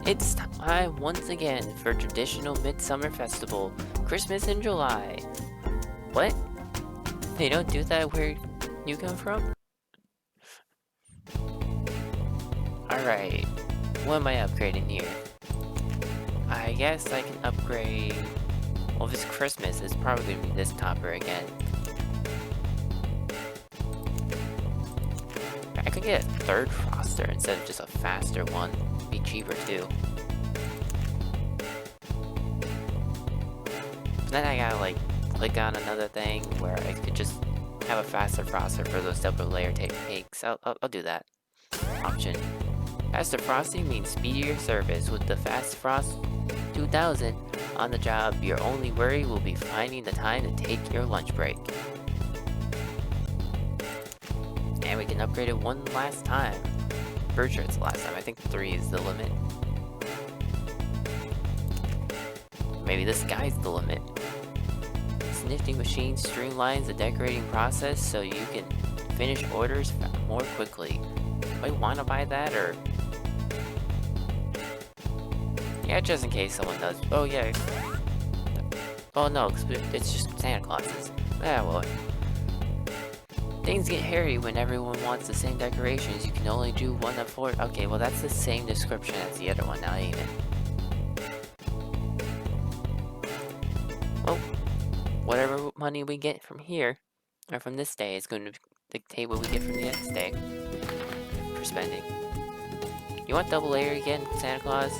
It's time once again for traditional midsummer festival, Christmas in July. What? They don't do that where you come from? Alright, what am I upgrading here? I guess I can upgrade... Well, if it's Christmas, it's probably gonna be this topper again. I could get a third froster instead of just a faster one. Be cheaper too. But then I gotta like click on another thing where I could just have a faster froster for those double layer takes. I'll do that option. Faster frosting means speedier service. With the Fast Frost 2000 on the job, your only worry will be finding the time to take your lunch break. And we can upgrade it one last time. Pretty sure it's the last time. I think 3 is the limit. Maybe the sky's the limit. This nifty machine streamlines the decorating process so you can finish orders more quickly. Do I want to buy that or... Yeah, just in case someone does. Oh yeah. Oh no, it's just Santa Claus's. Ah well. Things get hairy when everyone wants the same decorations. You can only do one of 4. Okay, well that's the same description as the other one now, ain't it? Well, whatever money we get from here, or from this day, is going to dictate what we get from the next day for spending. You want double layer again, Santa Claus?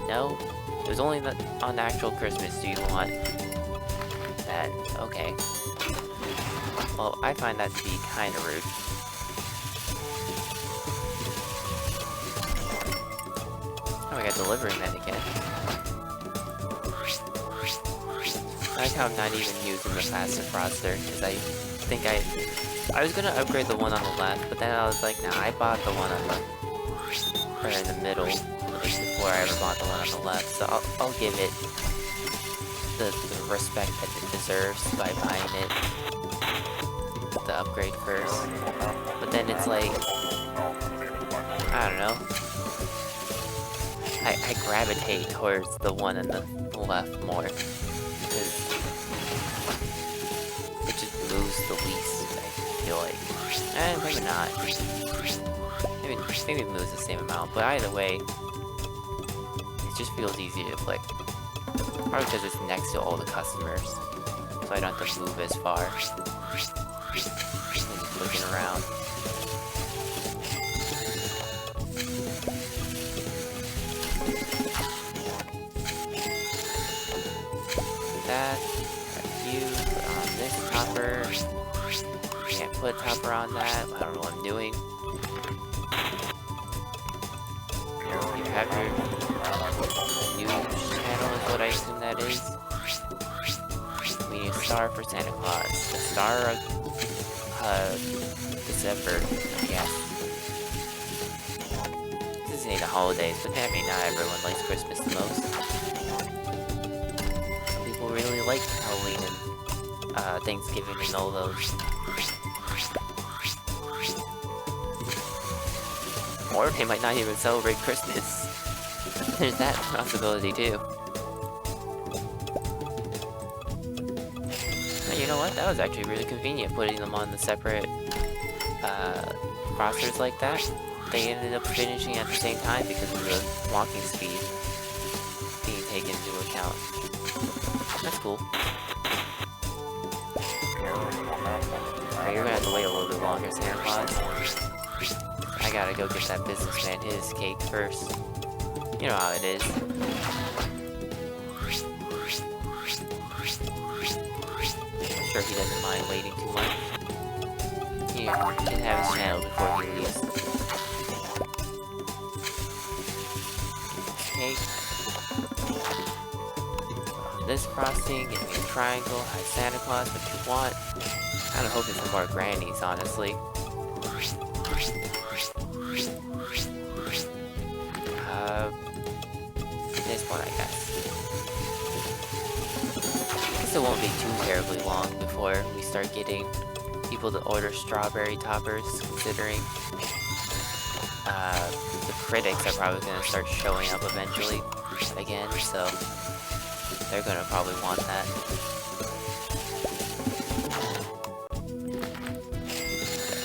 No? It was only on the actual Christmas. Do you want that? Okay. Well, I find that to be kind of rude. Oh, I got delivering that again. I like how I'm not even using the faster froster, because I think I was gonna upgrade the one on the left, but then I was like, nah, I bought the one on the right in the middle before I ever bought the one on the left, so I'll give it the respect that it deserves by buying it. The upgrade first, but then it's like, I don't know, I gravitate towards the one on the left more, because it just moves the least, I feel like. Maybe not. Maybe it moves the same amount, but either way, it just feels easier to click. Probably because it's next to all the customers, so I don't have to move as far. Looking around. That you put on this topper. Can't put a topper on that. I don't know what I'm doing. You have your news channel is what I assume that is. We need a star for Santa Claus. The star of December, yes. This ain't the holidays, but I mean, not everyone likes Christmas the most. Some people really like Halloween and Thanksgiving and all those. Or they might not even celebrate Christmas. There's that possibility too. You know what? That was actually really convenient, putting them on the separate frosters like that. They ended up finishing at the same time because of the walking speed being taken into account. That's cool. Alright, you're gonna have to wait a little bit longer, Santa Claus. I gotta go get that businessman his cake first. You know how it is. I'm sure he doesn't mind waiting too much. Here, he can have his channel before he leaves. Okay. This frosting, give me a triangle, hi Santa Claus, what you want. I'm kinda hoping for more grannies, honestly. This one, I guess. I guess it won't be too terribly long before we start getting people to order strawberry toppers, considering the critics are probably gonna start showing up eventually again, so they're gonna probably want that.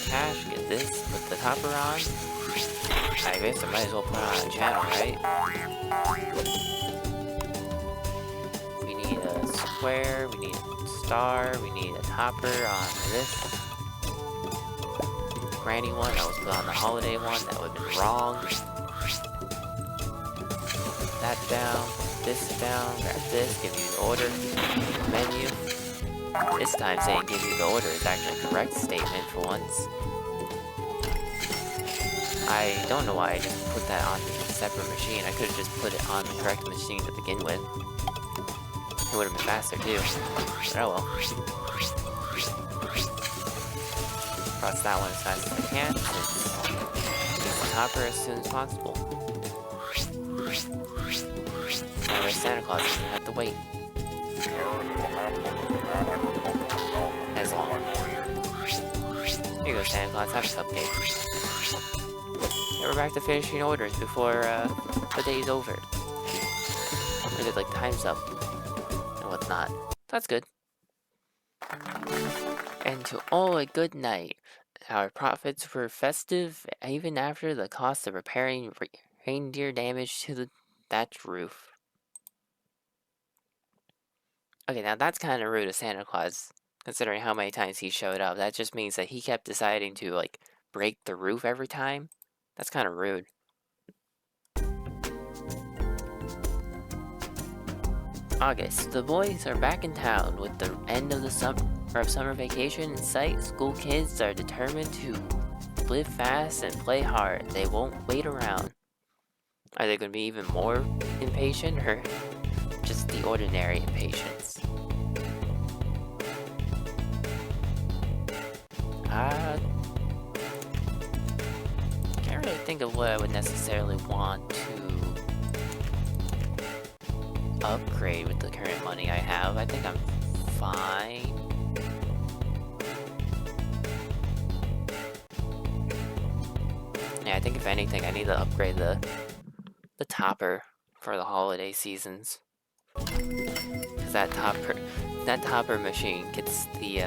Cash, get this, put the topper on. I guess I might as well put it on a channel, right? We need a square, we need a star, we need a topper on this. Granny one, that was put on the holiday one, that would have been wrong. That down, this down, grab this, give you the order, menu. This time saying give you the order is actually a correct statement for once. I don't know why I just put that on the separate machine. I could have just put it on the correct machine to begin with. It would have been faster too. But oh well. Cross that one as fast as I can. Get the topper as soon as possible. Now where's Santa Claus? Doesn't have to wait as long. Here you go, Santa Claus. Have a cupcake. And we're back to finishing orders before the day's over. Or is it like time's up and whatnot? That's good. And to all a good night. Our profits were festive even after the cost of repairing reindeer damage to the thatched roof. Okay, now that's kind of rude of Santa Claus, considering how many times he showed up. That just means that he kept deciding to, like, break the roof every time. That's kind of rude. August. The boys are back in town with the end of the summer vacation in sight. School kids are determined to live fast and play hard. They won't wait around. Are they going to be even more impatient or just the ordinary impatience? Can't really think of what I would necessarily want to upgrade with the current money I have. I think I'm fine. Yeah, I think if anything, I need to upgrade the topper for the holiday seasons. Cause that topper machine gets the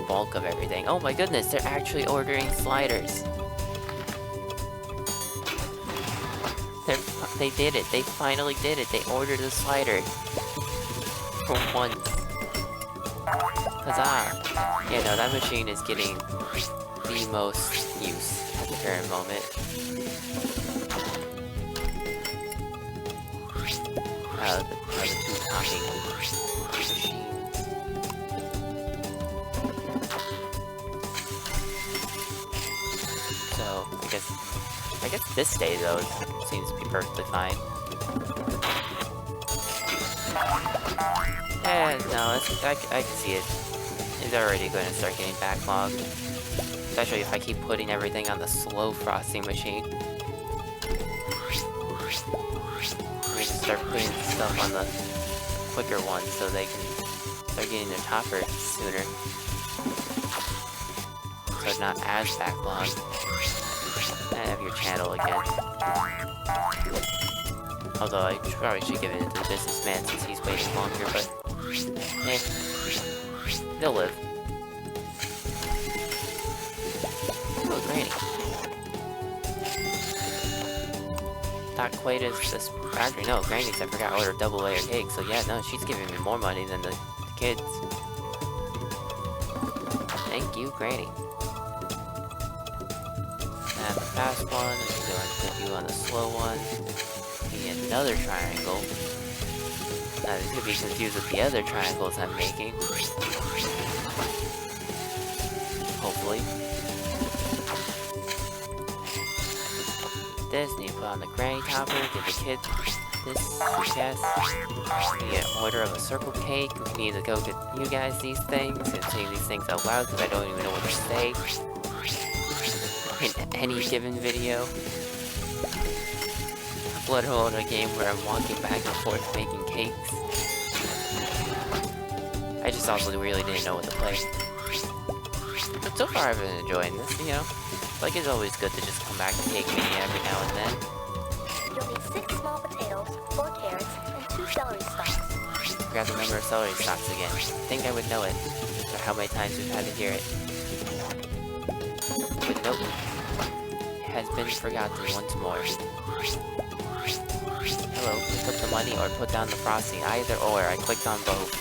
bulk of everything. Oh my goodness, they're actually ordering sliders. They did it. They finally did it. They ordered a slider. For once. Huzzah! Yeah, no, that machine is getting the most use at the current moment. The two topping machines. So, I guess this day, though, seems to be perfectly fine. No, I can see it. It's already going to start getting backlogged. Especially if I keep putting everything on the slow frosting machine. We can start putting stuff on the quicker one so they can start getting their toppers sooner. So it's not as backlogged. I have your channel again. Although I probably should give it to the businessman since he's waiting longer, but they'll live. Oh, Granny. Not quite as this factory. No, Granny's, I forgot, ordered double layer cake, so yeah, no, she's giving me more money than the kids. Thank you, Granny. And the fast one, we can go and put you on the slow one. We need another triangle. Now, this could be confused with the other triangles I'm making. Hopefully. This, need to put on the granny topper, give the kids this, yes. We get an order of a circle cake. We need to go get you guys these things and say these things out loud because I don't even know what to say in any given video. Let alone a game where I'm walking back and forth making cakes. I just also really didn't know what to play. But so far I've been enjoying this, you know. Like, it's always good to just come back to Cake Mania every now and then. You'll need 6 small potatoes, 4 carrots, and 2 celery stalks. Forgot the number of celery stalks again. Think I would know it, or how many times we've had to hear it. But nope. It has been forgotten once more. Hello, pick up the money or put down the frosting. Either or, I clicked on both.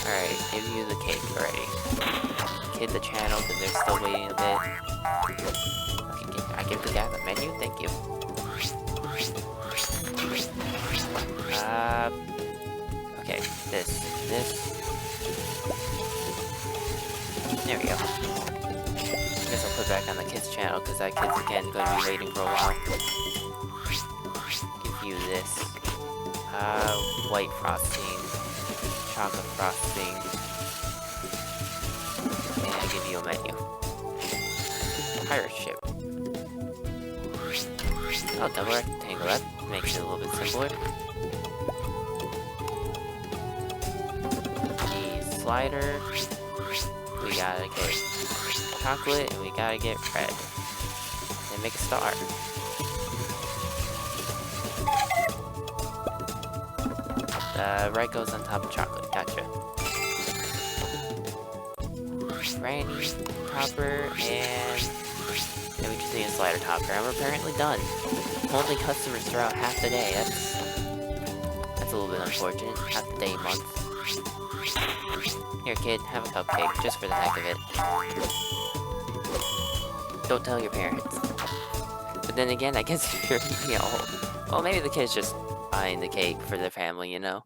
Alright, give you the cake already. Kid the channel because they're still waiting a bit. Okay, I give the guy the menu, thank you. Okay, this. There we go. I guess I'll put back on the kids channel because that kid's again going to be waiting for a while. Give you this. White frosting. Chocolate frosting. And I give you a menu. Pirate ship. Oh, double rectangle. That makes it a little bit simpler. The slider. We gotta get chocolate and we gotta get red. And make a star. Red goes on top of chocolate. Gotcha. Granny, topper, and then we just need a slider topper. And we're apparently done. Only customers throughout half the day. That's a little bit unfortunate. Half the day, month. Here, kid, have a cupcake, just for the heck of it. Don't tell your parents. But then again, I guess if you're, well, maybe the kid's just buying the cake for their family, you know?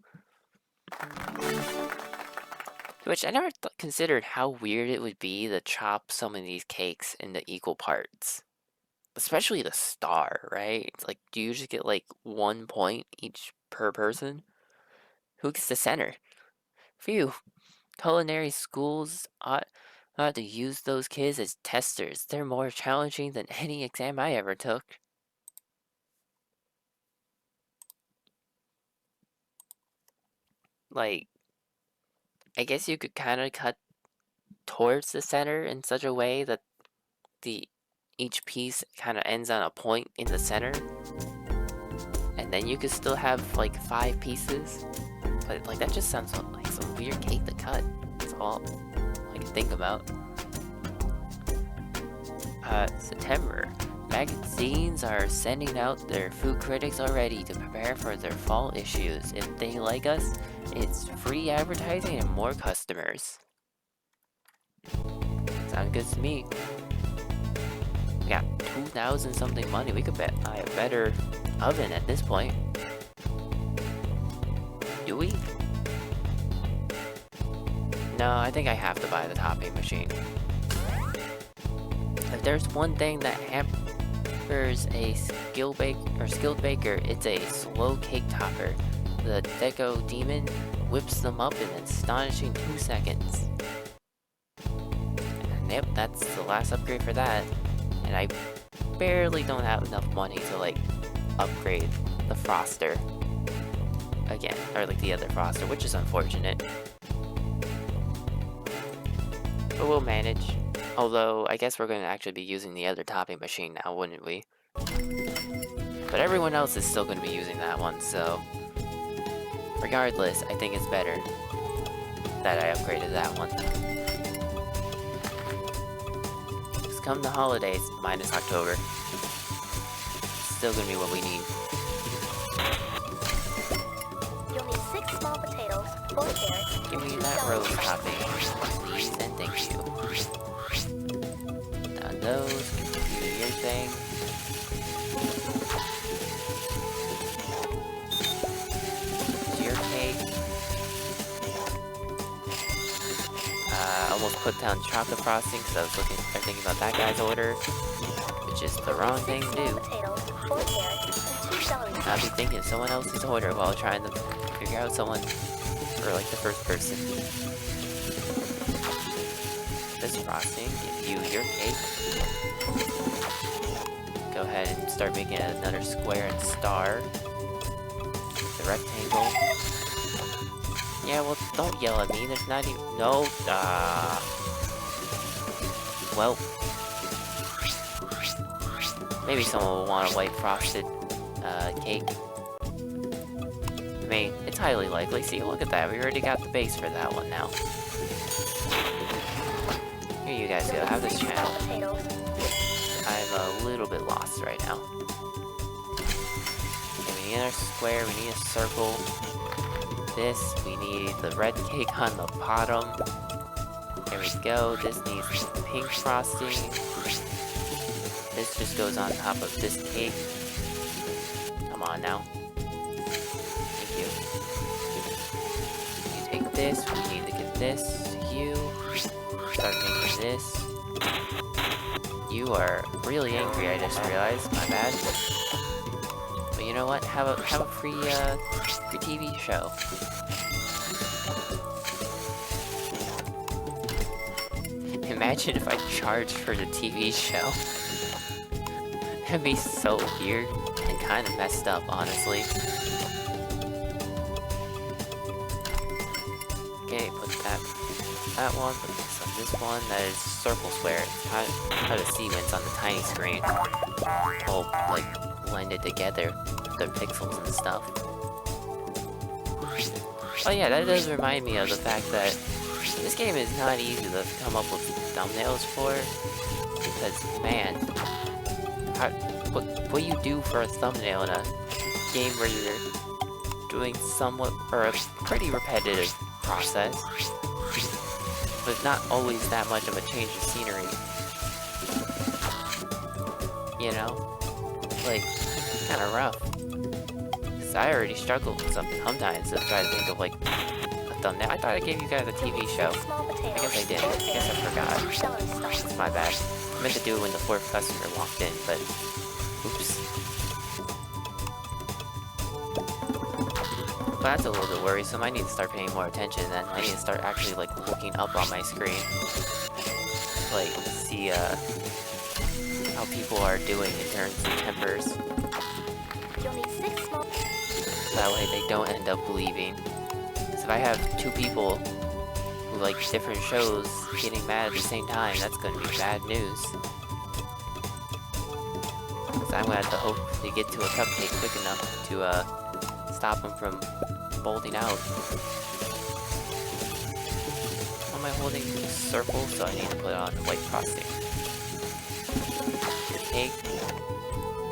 Which I never considered how weird it would be to chop some of these cakes into equal parts. Especially the star, right? It's like, do you just get like 1 point each per person? Who gets the center? Phew. Culinary schools ought to use those kids as testers. They're more challenging than any exam I ever took. Like, I guess you could kind of cut towards the center in such a way that each piece kind of ends on a point in the center. And then you could still have like 5 pieces. But like that just sounds like some weird cake to cut. That's all I can think about. September. Magazines are sending out their food critics already to prepare for their fall issues. If they like us, it's free advertising and more customers. Sounds good to me. We got 2,000 something money. We could buy a better oven at this point. Do we? No, I think I have to buy the topping machine. If there's one thing that hampers a skilled baker, it's a slow cake topper. The Deco Demon whips them up in an astonishing 2 seconds. And yep, that's the last upgrade for that. And I barely don't have enough money to like upgrade the Froster again, or like the other Froster, which is unfortunate. But we'll manage. Although, I guess we're going to actually be using the other topping machine now, wouldn't we? But everyone else is still going to be using that one, so... regardless, I think it's better that I upgraded that one. Just come the holidays, minus October. Still going to be what we need. You'll need 6 small potatoes, 4 carrots, Give me that rose topping, please, and thank you. Down those, do your thing. Your cake. Almost put down chocolate frosting because I was thinking about that guy's order, which is the wrong thing to do. I'll be thinking of someone else's order while trying to figure out someone for like the first person. This frosting, give you your cake. Go ahead and start making another square and star. The rectangle. Yeah, well, don't yell at me. There's not even... No, well, maybe someone will want a white frosted cake. I mean, it's highly likely. See, look at that. We already got the base for that one now. Here you guys go. Have this channel. I'm a little bit lost right now. Okay, we need our square. We need a circle. This, we need the red cake on the bottom. There we go. This needs pink frosting. This just goes on top of this cake. Come on now. Thank you. You take this. We need to get this to you. Start making this. You are really angry, I just realized. My bad. But you know what? Have a free TV show. Imagine if I charged for the TV show. That'd be so weird and kind of messed up, honestly. Okay, put that one, put this on this one. That is circle square. It's kind of sequence on the tiny screen. All like blended together, the pixels and stuff. Oh yeah, that does remind me of the fact that this game is not easy to come up with thumbnails for, because man, what you do for a thumbnail in a game where you're doing somewhat or a pretty repetitive process, but not always that much of a change of scenery. You know, like kind of rough. Cause I already struggled sometimes to try to think of like a thumbnail. I thought I gave you guys a TV show. I guess I did. I guess I forgot. It's my bad. I meant to do it when the fourth customer walked in, but oops. But that's a little bit worrisome. I need to start paying more attention then. I need to start actually like looking up on my screen. Like see how people are doing in terms of tempers. That way they don't end up leaving. Because if I have two people who like different shows getting mad at the same time, that's going to be bad news. Because I'm going to have to hope to get to a cupcake quick enough to stop them from bolting out. Am I holding a circle? So I need to put on the white frosting. The cake.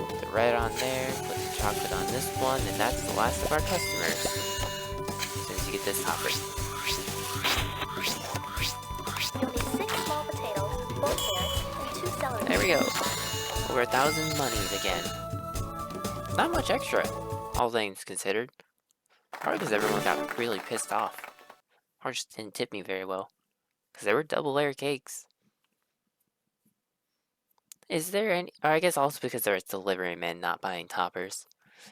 Put the red on there. Put the chocolate on this one. And that's the last of our customers. As soon as you get this topper. You'll need 6 small potatoes, 4 carrots, and 2 celery. There we go. Over 1,000 monies again. Not much extra, all things considered. Probably because everyone got really pissed off. Or just didn't tip me very well. Because they were double layer cakes. Is there any... Or I guess also because there was delivery men not buying toppers.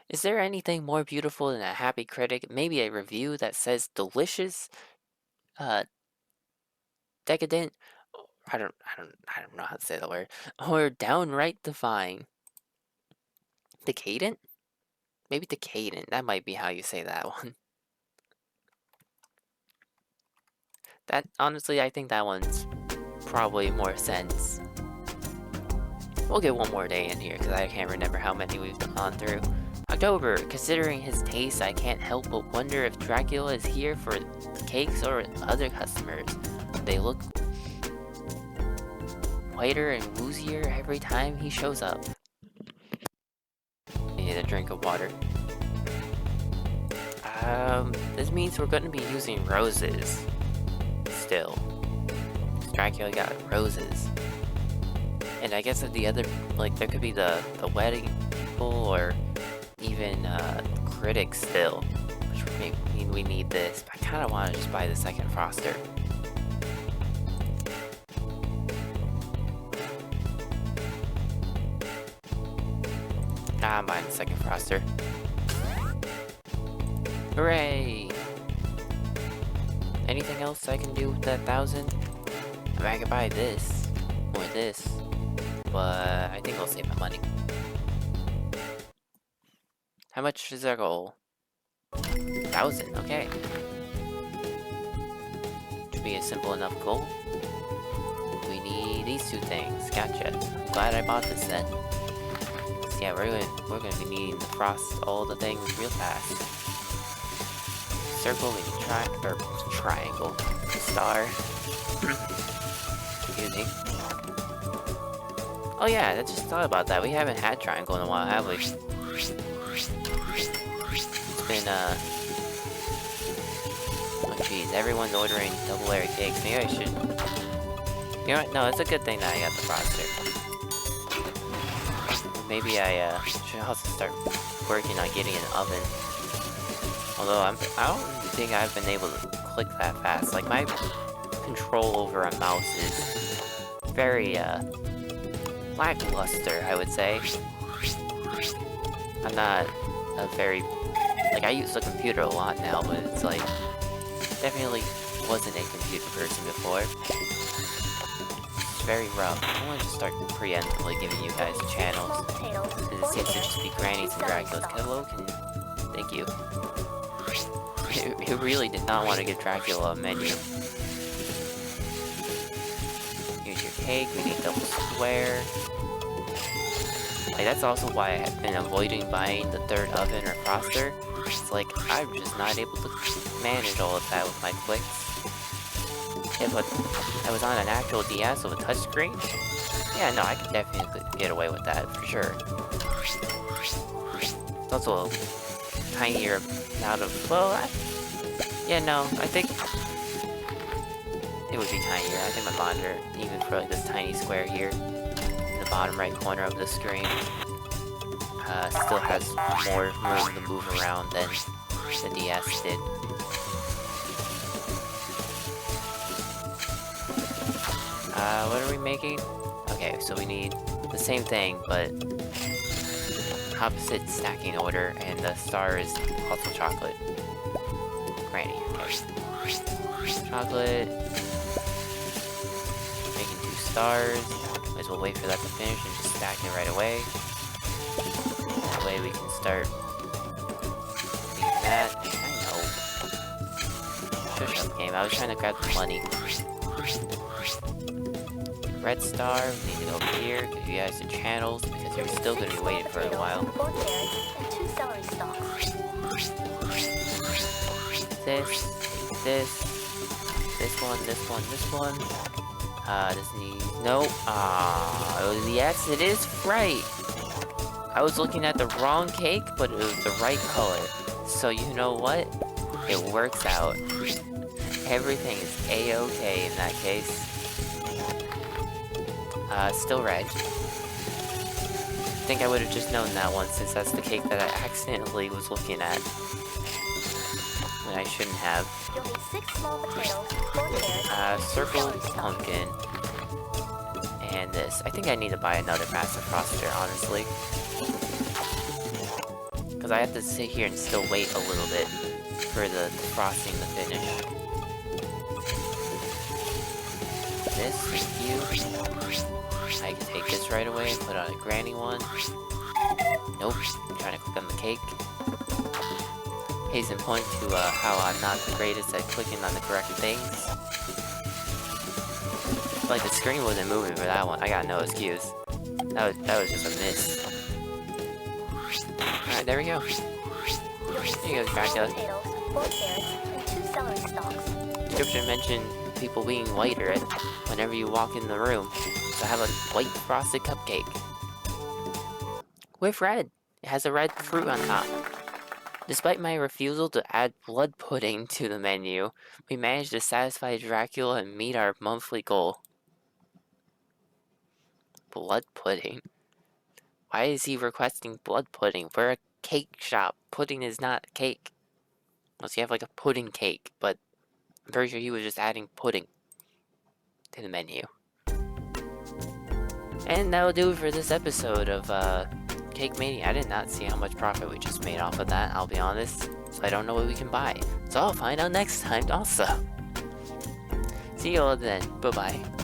Is there anything more beautiful than a happy critic? Maybe a review that says delicious, decadent... I don't know how to say the word. Or downright divine. Decadent? Maybe decadent. That might be how you say that one. That, honestly, I think that one's probably more sense. We'll get one more day in here, because I can't remember how many we've gone through. October. Considering his taste, I can't help but wonder if Dracula is here for cakes or other customers. They look whiter and woozier every time he shows up. I need a drink of water. This means we're going to be using roses. Still. Dracula got roses. And I guess if the other, like, there could be the wedding people or even critics still. Which would mean we need this. But I kind of want to just buy the second Froster. I'm buying the second Froster. Hooray! Anything else I can do with that 1,000? I mean, I could buy this. Or this. But I think I'll save my money. How much is our goal? 1,000, okay. Should be a simple enough goal. We need these two things. Gotcha. Glad I bought this then. So yeah, we're gonna be needing to frost all the things real fast. Circle, we need triangle. Star. Excuse me. Oh yeah, I just thought about that. We haven't had triangle in a while, have we? It's been, oh jeez, everyone's ordering double layer cakes. Maybe I should... You know what? No, it's a good thing that I got the froster. Maybe I, should also start working on getting an oven. Although I don't think I've been able to click that fast. Like, my control over a mouse is very, lackluster, I would say. I'm not a very... Like, I use the computer a lot now, but it's like... Definitely wasn't a computer person before. It's very rough. I want to start preemptively giving you guys channels. Because it seems to just be Grannies and Draculas. Hello, thank you. Who really did not want to give Dracula a menu. Here's your cake, we need double square. Like, that's also why I have been avoiding buying the third oven or froster. It's like, I'm just not able to manage all of that with my clicks. If I was on an actual DS with a touchscreen, yeah, no, I could definitely get away with that, for sure. It's also a tinier amount of, well, yeah, no, I think it would be tinier. I think my monitor, even for like this tiny square here, in the bottom right corner of the screen, still has more room to move around than the DS did. What are we making? Okay, so we need the same thing, but opposite stacking order, and the star is also chocolate. Granny, okay. Chocolate. Making 2 stars. Might as well wait for that to finish and just stack it right away. That way we can start doing that. I know. Shush up, game. I was trying to grab the money. Red star, we need to go over here, give you guys the channels, because you're still going to be waiting for a while. This one, this one. This needs... Nope. Oh, yes, it is right! I was looking at the wrong cake, but it was the right color. So you know what? It works out. Everything is A-okay in that case. Still red. I think I would have just known that one, since that's the cake that I accidentally was looking at. When I shouldn't have. You'll need 6 small potatoes, 4 carrots, Circle pumpkin. And this. I think I need to buy another massive froster, honestly. Because I have to sit here and still wait a little bit for the frosting to finish. This, thank you. I can take this right away and put on a granny one. Nope, I'm trying to click on the cake. Case in point to how I'm not the greatest at clicking on the correct things. Like, the screen wasn't moving for that one. I got no excuse. That was just a miss. Alright, there we go. There you go, Dracula. Description mentioned people being whiter whenever you walk in the room. So I have a white frosted cupcake. With red. It has a red fruit on top. Despite my refusal to add blood pudding to the menu, we managed to satisfy Dracula and meet our monthly goal. Blood pudding? Why is he requesting blood pudding? We're a cake shop. Pudding is not cake. Unless you have like a pudding cake, but I'm pretty sure he was just adding pudding to the menu. And that'll do it for this episode of Cake Mania. I did not see how much profit we just made off of that, I'll be honest. So I don't know what we can buy. So I'll find out next time also. See you all then. Bye-bye.